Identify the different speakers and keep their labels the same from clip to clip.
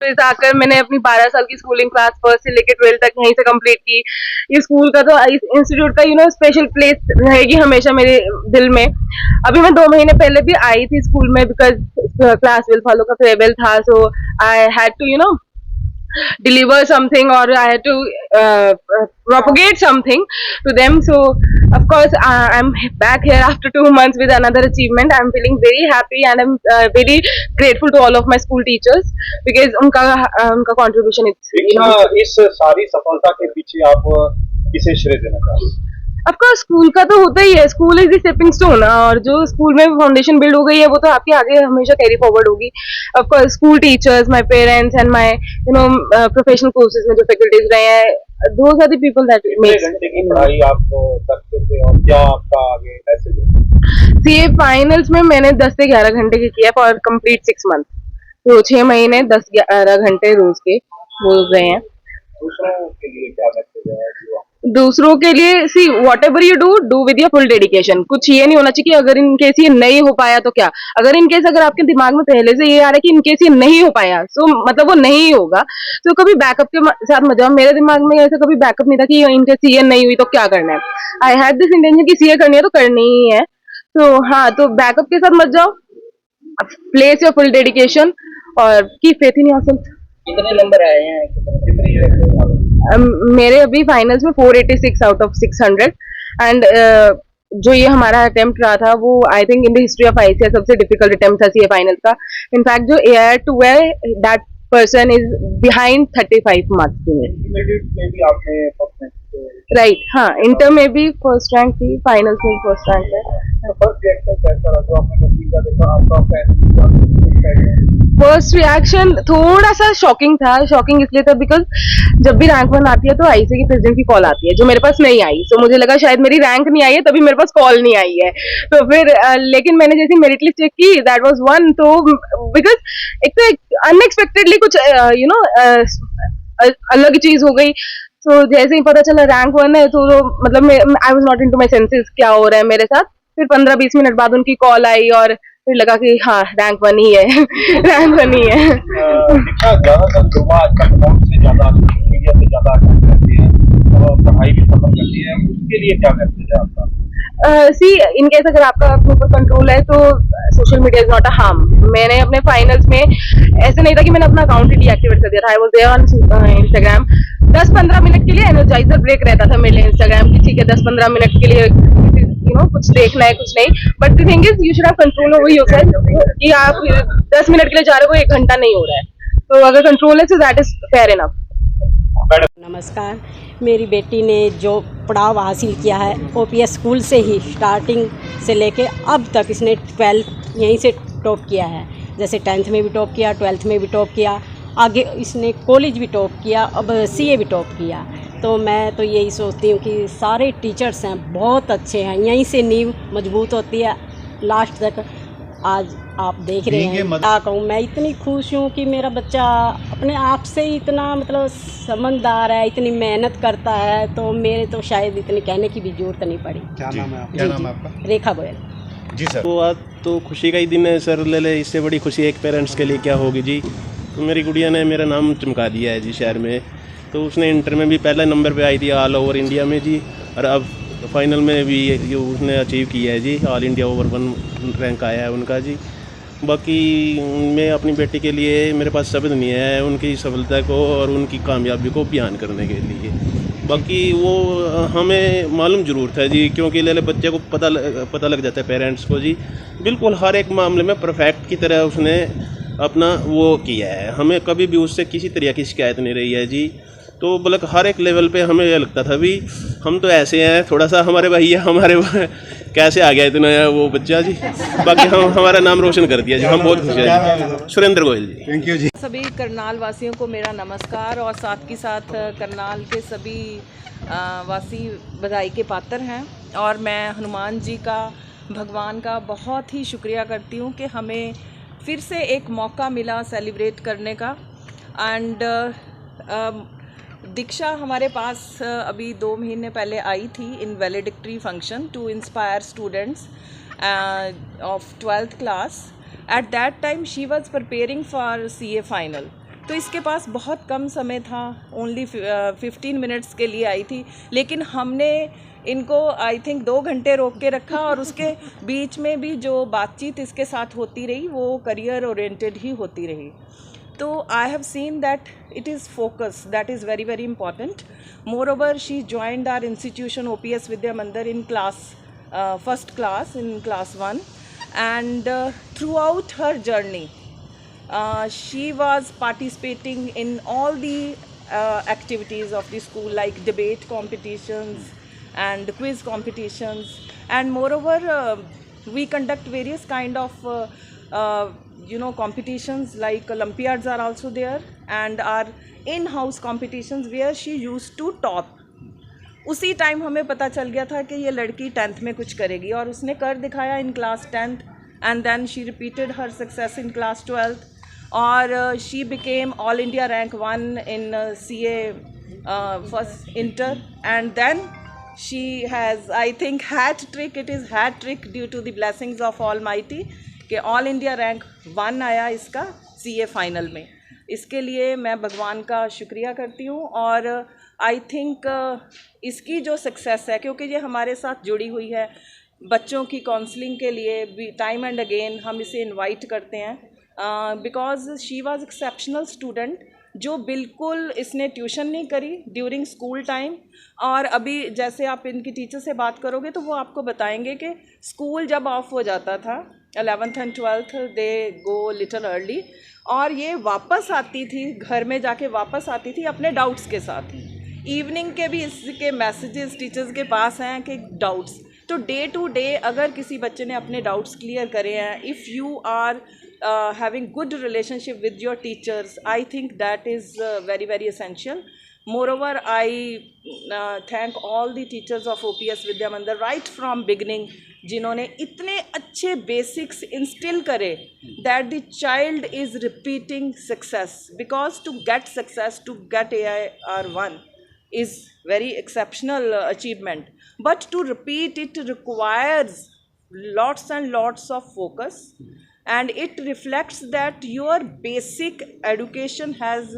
Speaker 1: Office आकर मैंने अपनी 12 साल की स्कूलिंग क्लास फर्स्ट से लेकर 12th तक यहीं से कंप्लीट की। इस स्कूल का तो इस इंस्टीट्यूट का स्पेशल प्लेस रहेगी हमेशा मेरे दिल में। अभी मैं 2 महीने पहले भी आई थी स्कूल में बिकॉज क्लास विल फॉलो का फेयरवेल था, so I had to deliver something, or I had to propagate something to them. So of course I'm back here after 2 months with another achievement. I'm feeling very happy and I'm very grateful to all of my school teachers because उनका contribution is
Speaker 2: इस सारी सफलता के पीछे आप किसे श्रेय देना चाहते हैं?
Speaker 1: ऑफकोर्स स्कूल का तो होता ही है, school is the stepping stone, और जो स्कूल में फाउंडेशन बिल्ड हो गई है वो तो आपके आगे हमेशा कैरी फॉरवर्ड होगी। Of course school teachers, my parents and my professional courses में जो फैकल्टीज रहे हैं, those are the people that makes.
Speaker 2: कितने घंटे की पढ़ाई आप करते थे और क्या आपका आगे मैसेज है?
Speaker 1: सीए फाइनल्स में मैंने 10 से 11 घंटे की किया फॉर कंप्लीट 6 मंथ, तो 6 महीने 10-11 घंटे रोज के हो गए हैं।
Speaker 2: दूसरों के लिए क्या मैसेज है?
Speaker 1: दूसरों के लिए see what ever you do with your full dedication. कुछ ये नहीं होना चाहिए कि अगर इन केस ये नहीं हो पाया तो क्या, अगर इन केस अगर आपके दिमाग में पहले से ये आ रहा है कि इन केस ये नहीं हो पाया तो मतलब वो नहीं होगा, तो कभी बैकअप के साथ मत जाओ। मेरे दिमाग में ऐसा कभी बैकअप नहीं था कि इन केस सीए नहीं हुई तो क्या करना है। आई हैड दिस इंटेंशन कि सीए करनी है तो करनी ही है, तो हाँ, तो बैकअप के साथ मत जाओ, प्लेस योर फुल डेडिकेशन और कीप फेथ इन योरसेल्फ।
Speaker 2: कितने नंबर आए हैं?
Speaker 1: मेरे अभी फाइनल्स में 486 आउट ऑफ 600 एंड जो ये हमारा अटेम्प्ट रहा था वो I think in the history of ICS सबसे डिफिकल्ट अटेम्प्ट था सीए फाइनल्स का। इनफैक्ट जो AIR2 है that person is behind 35 marks में
Speaker 2: भी आपने
Speaker 1: राइट। हाँ, इंटर में भी फर्स्ट रैंक थी, फाइनल्स में फर्स्ट रैंक है। फर्स्ट रिएक्शन थोड़ा सा शॉकिंग था। शॉकिंग इसलिए था बिकॉज जब भी रैंक 1 आती है तो आईसी की प्रेसिडेंट की कॉल आती है, जो मेरे पास नहीं आई। तो मुझे लगा शायद मेरी रैंक नहीं आई है तभी मेरे पास कॉल नहीं आई है। तो फिर लेकिन मैंने जैसे मेरिट लिस्ट चेक की, दैट वाज 1, तो बिकॉज एक तो अनएक्सपेक्टेडली कुछ अलग चीज हो गई। तो जैसे ही पता चला रैंक 1 है तो मतलब I was not into my senses क्या हो रहा है मेरे साथ। फिर 15-20 मिनट बाद उनकी कॉल आई और फिर लगा कि हाँ रैंक 1 ही है रैंक 1 ही है।
Speaker 2: ज्यादातर युवा आजकल फोन से ज्यादा, सोशल मीडिया से ज्यादा अटैच करती है और पढ़ाई भी सफर करती है, उसके लिए क्या मैसेज है आपका?
Speaker 1: सी इन केस अगर आपका अपने ऊपर कंट्रोल है तो social media is not a harm. मैंने अपने फाइनल्स में ऐसे नहीं था कि मैंने अपना अकाउंट ही डीएक्टिवेट कर दिया था। I was there on Instagram. 10-15 minute के लिए एनर्जाइजर ब्रेक रहता था मेरे लिए इंस्टाग्राम की, ठीक है 10-15 मिनट के लिए कुछ देखना है कुछ नहीं, but the thing is you should have control over yourself कि आप 10 मिनट के लिए जा रहे हो, 1 घंटा नहीं हो रहा है, तो अगर कंट्रोल है तो दैट इज फेयर इनफ।
Speaker 3: नमस्कार। मेरी बेटी ने जो पड़ाव हासिल किया है ओपीएस स्कूल से ही स्टार्टिंग से लेके अब तक इसने 12th यहीं से टॉप किया है। जैसे 10th में भी टॉप किया, 12th में भी टॉप किया, आगे इसने कॉलेज भी टॉप किया, अब सीए भी टॉप किया। तो मैं तो यही सोचती हूँ कि सारे टीचर्स हैं बहुत अच्छे हैं, यहीं से नींव मजबूत होती है लास्ट तक। आज आप देख रहे हैं, क्या कहूँ, मैं इतनी खुश हूँ कि मेरा बच्चा अपने आप से ही इतना मतलब समझदार है, इतनी मेहनत करता है, तो मेरे तो शायद इतनी कहने की भी जरूरत नहीं पड़ी।
Speaker 2: क्या नाम है आपका? क्या नाम है आपका?
Speaker 3: रेखा गोयल
Speaker 4: जी सर। तो आज तो खुशी का ही दिन है सर, ले इससे बड़ी खुशी एक पेरेंट्स के लिए क्या होगी जी। तो मेरी गुड़िया ने मेरा नाम चमका दिया है जी शहर में। तो उसने इंटर में भी पहले नंबर पे आई थी ऑल ओवर इंडिया में जी, और अब फाइनल में भी ये उसने अचीव किया है जी, ऑल इंडिया ओवर 1 रैंक आया है उनका जी। बाकी मैं अपनी बेटी के लिए मेरे पास शब्द नहीं है उनकी सफलता को और उनकी कामयाबी को बयान करने के लिए। बाकी वो हमें मालूम ज़रूर था जी, क्योंकि ले बच्चे को पता लग जाता है पेरेंट्स को जी। बिल्कुल हर एक मामले में परफेक्ट की तरह उसने अपना वो किया है, हमें कभी भी उससे किसी तरह की शिकायत नहीं रही है जी। तो बल्कि हर एक लेवल पे हमें यह लगता था भी हम तो ऐसे हैं, थोड़ा सा हमारे भैया हमारे कैसे आ गया इतना वो बच्चा जी। बाकी हम हमारा नाम रोशन कर दिया जी, हम बहुत खुश हैं। सुरेंद्र गोयल जी।
Speaker 2: थैंक यू जी।
Speaker 5: सभी करनाल वासियों को मेरा नमस्कार, और साथ ही साथ करनाल के सभी वासी बधाई के पात्र हैं। और मैं हनुमान जी का, भगवान का बहुत ही शुक्रिया करती हूँ कि हमें फिर से एक मौका मिला सेलिब्रेट करने का। एंड दीक्षा हमारे पास अभी 2 महीने पहले आई थी in valedictory function to inspire students of 12th class. At that time she was preparing for CA final. तो इसके पास बहुत कम समय था, ओनली 15 मिनट्स के लिए आई थी, लेकिन हमने इनको आई थिंक 2 घंटे रोक के रखा और उसके बीच में भी जो बातचीत इसके साथ होती रही वो करियर ओरिएंटेड ही होती रही. So I have seen that it is focus that is very very important. Moreover, she joined our institution OPS Vidya Mandir in first class in class 1, and throughout her journey she was participating in all the activities of the school, like debate competitions and quiz competitions, and moreover we conduct various kind of competitions, like Olympiads are also there, and our in-house competitions where she used to top. उसी time हमें पता चल गया था कि ये लड़की 10th में कुछ करेगी, और उसने कर दिखाया in class 10th, and then she repeated her success in class 12th, और she became all India rank 1 in CA first inter, and then she has, I think, hat trick. It is hat trick due to the blessings of Almighty कि all India rank 1 आया इसका CA final में. इसके लिए मैं भगवान का शुक्रिया करती हूँ, और आई थिंक इसकी जो सक्सेस है, क्योंकि ये हमारे साथ जुड़ी हुई है, बच्चों की काउंसलिंग के लिए भी टाइम एंड अगेन हम इसे इनवाइट करते हैं, because she was exceptional student, जो बिल्कुल इसने ट्यूशन नहीं करी ड्यूरिंग स्कूल टाइम. और अभी जैसे आप इनकी टीचर से बात करोगे तो वो आपको बताएंगे कि स्कूल जब ऑफ हो जाता था 11th and 12th they go little early, और ये वापस आती थी, घर में जाके वापस आती थी अपने डाउट्स के साथ. इवनिंग के भी इसके मैसेजेस टीचर्स के पास हैं कि डाउट्स. तो डे टू डे अगर किसी बच्चे ने अपने डाउट्स क्लियर करे हैं, if you are having good relationship with your teachers, I think that is very very essential. Moreover, I thank all the teachers of OPS Vidya Mandir right from beginning, जिन्होंने इतने अच्छे basics instil करे that the child is repeating success, because to get success, to get AIR1 is very exceptional achievement, but to repeat it requires lots and lots of focus, and it reflects that your basic education has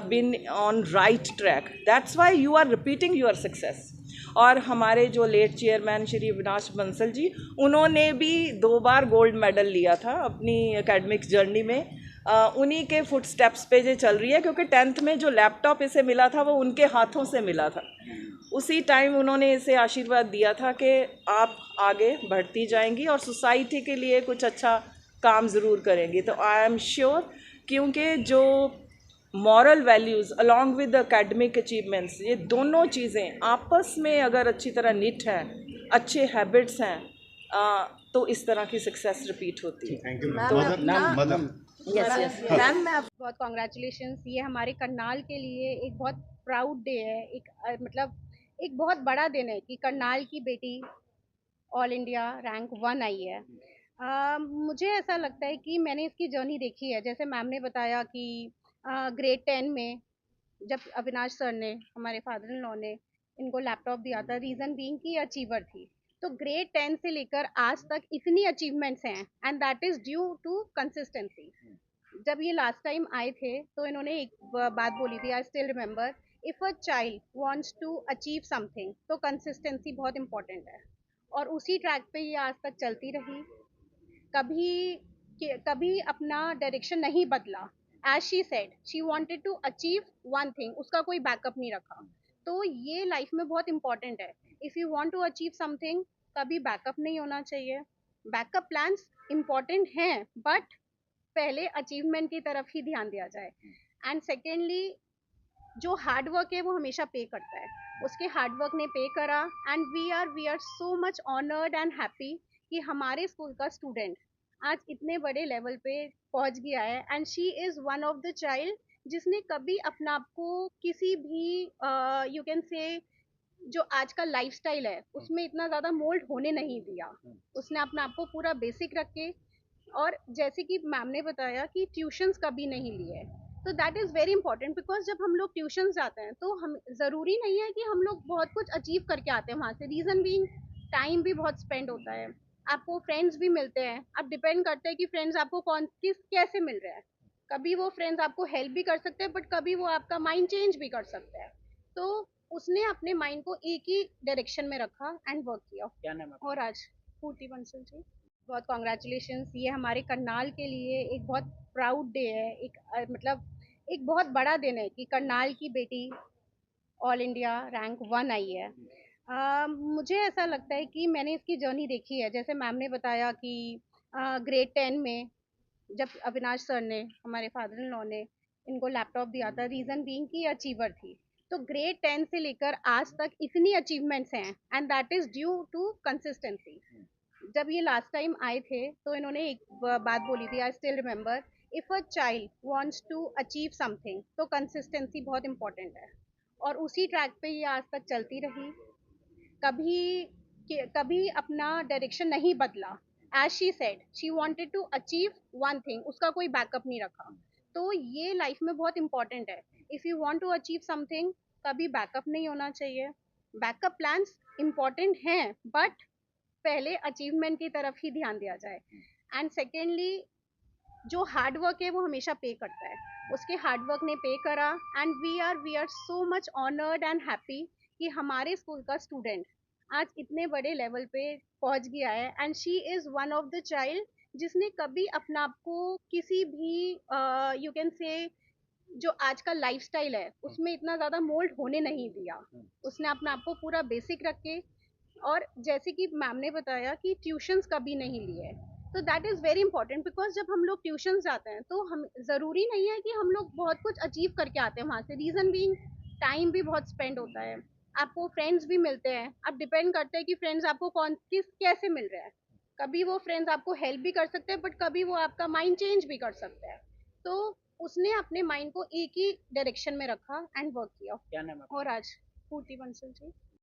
Speaker 5: been on right track. That's why you are repeating your success. और हमारे जो late chairman Shri Avinash Bansal ji, उन्होंने भी 2 बार gold medal लिया था अपनी academic journey में. उन्हीं के फुट स्टेप्स पे ये चल रही है, क्योंकि 10th में जो लैपटॉप इसे मिला था वो उनके हाथों से मिला था. उसी टाइम उन्होंने इसे आशीर्वाद दिया था कि आप आगे बढ़ती जाएंगी और सोसाइटी के लिए कुछ अच्छा काम ज़रूर करेंगी. तो आई एम श्योर, क्योंकि जो moral values along with academic achievements, ये दोनों चीज़ें आपस में अगर अच्छी तरह निट हैं, अच्छे हैबिट्स हैं, तो इस तरह की सक्सेस रिपीट होती है.
Speaker 6: मैम मैं बहुत कॉन्ग्रेचुलेशंस. ये हमारे करनाल के लिए एक बहुत प्राउड डे है, एक मतलब एक बहुत बड़ा दिन है कि करनाल की बेटी ऑल इंडिया रैंक 1 आई है. मुझे ऐसा लगता है कि मैंने इसकी जर्नी देखी है. जैसे मैम ने बताया कि ग्रेड 10 में जब अविनाश सर ने, हमारे फादर इन लॉ ने इनको लैपटॉप दिया था, रीज़न बीइंग कि अचीवर थी. तो ग्रेड 10 से लेकर आज तक इतनी अचीवमेंट्स हैं, and that is due to consistency. जब ये लास्ट टाइम आए थे तो इन्होंने एक बात बोली थी, I still remember, if a child wants to achieve something तो कंसिस्टेंसी बहुत इंपॉर्टेंट है. और उसी ट्रैक पे ये आज तक चलती रही, कभी अपना डायरेक्शन नहीं बदला. As she said she wanted to achieve one thing, उसका कोई बैकअप नहीं रखा. तो ये लाइफ में बहुत इंपॉर्टेंट है. If you want to achieve something, कभी बैकअप नहीं होना चाहिए. बैकअप प्लान्स इंपॉर्टेंट हैं, बट पहले अचीवमेंट की तरफ ही ध्यान दिया जाए. एंड सेकेंडली, जो हार्ड वर्क है वो हमेशा पे करता है. उसके हार्ड वर्क ने पे करा, and we are so much honoured and happy कि हमारे स्कूल का स्टूडेंट आज इतने बड़े लेवल पे पहुंच गया है. And she is one of the child जिसने कभी अपना आप को किसी भी यू कैन से जो आज का लाइफस्टाइल है उसमें इतना ज़्यादा मोल्ड होने नहीं दिया. उसने अपना आप को पूरा बेसिक रख के, और जैसे कि मैम ने बताया कि ट्यूशन्स कभी नहीं लिए, तो that is very important. Because जब हम लोग ट्यूशन्स जाते हैं तो हम ज़रूरी नहीं है कि हम लोग बहुत कुछ अचीव करके आते हैं वहाँ से. रीज़न बीइंग टाइम भी बहुत स्पेंड होता है, आपको फ्रेंड्स भी मिलते हैं. अब डिपेंड करता है कि फ्रेंड्स आपको कैसे मिल रहे हैं. कभी वो फ्रेंड्स आपको हेल्प भी कर सकते हैं, बट कभी वो आपका माइंड चेंज भी कर सकते हैं। तो उसने अपने माइंड को एक ही डायरेक्शन में रखा एंड वर्क किया।
Speaker 2: क्या नाम है?
Speaker 6: और आज पूर्ति बंसल जी, बहुत कॉन्ग्रेचुलेशंस। ये हमारे करनाल के लिए एक बहुत प्राउड डे है, एक मतलब एक बहुत बड़ा दिन है कि करनाल की बेटी ऑल इंडिया रैंक 1 आई है। मुझे ऐसा लगता है कि मैंने इसकी जर्नी देखी है, जैसे मैम ने बताया कि ग्रेड 10 में जब अविनाश सर ने, हमारे फादर इन लॉ ने इनको लैपटॉप दिया था, रीज़न बीइंग कि अचीवर थी। तो ग्रेड 10 से लेकर आज तक इतनी अचीवमेंट्स हैं, and that is due to consistency. जब ये लास्ट टाइम आए थे तो इन्होंने एक बात बोली थी, I still remember, if a child wants to achieve something तो कंसिस्टेंसी बहुत इंपॉर्टेंट है। और उसी ट्रैक पे ये आज तक चलती रही, कभी कभी अपना डायरेक्शन नहीं बदला। As she said she wanted to achieve one thing, उसका कोई बैकअप नहीं रखा। तो ये लाइफ में बहुत इंपॉर्टेंट है। If you want to achieve something, कभी बैकअप नहीं होना चाहिए। बैकअप प्लान्स इंपॉर्टेंट हैं, बट पहले अचीवमेंट की तरफ ही ध्यान दिया जाए। एंड सेकेंडली, जो हार्ड वर्क है वो हमेशा पे करता है। उसके हार्ड वर्क ने पे करा, and we are so much honoured and happy कि हमारे स्कूल का स्टूडेंट आज इतने बड़े लेवल पे पहुंच गया है। And she is one of the child जिसने कभी अपना आप को किसी भी यू कैन से जो आज का लाइफस्टाइल है उसमें इतना ज़्यादा मोल्ड होने नहीं दिया। उसने अपना आप को पूरा बेसिक रख के, और जैसे कि मैम ने बताया कि ट्यूशंस कभी नहीं लिए, तो that is very important. Because जब हम लोग ट्यूशंस जाते हैं तो हम ज़रूरी नहीं है कि हम लोग बहुत कुछ अचीव करके आते हैं वहाँ से। रीज़न बीइंग टाइम भी बहुत स्पेंड होता है, आपको फ्रेंड्स भी मिलते हैं। अब डिपेंड करता है कि फ्रेंड्स आपको कौन किस कैसे मिल रहे हैं। कभी वो फ्रेंड्स आपको हेल्प भी कर सकते हैं, बट कभी वो आपका माइंड चेंज भी कर सकते हैं। तो उसने अपने माइंड को एक ही डायरेक्शन में रखा एंड वर्क किया।
Speaker 2: क्या नाम है?
Speaker 6: और आज पूर्ति बंसल जी।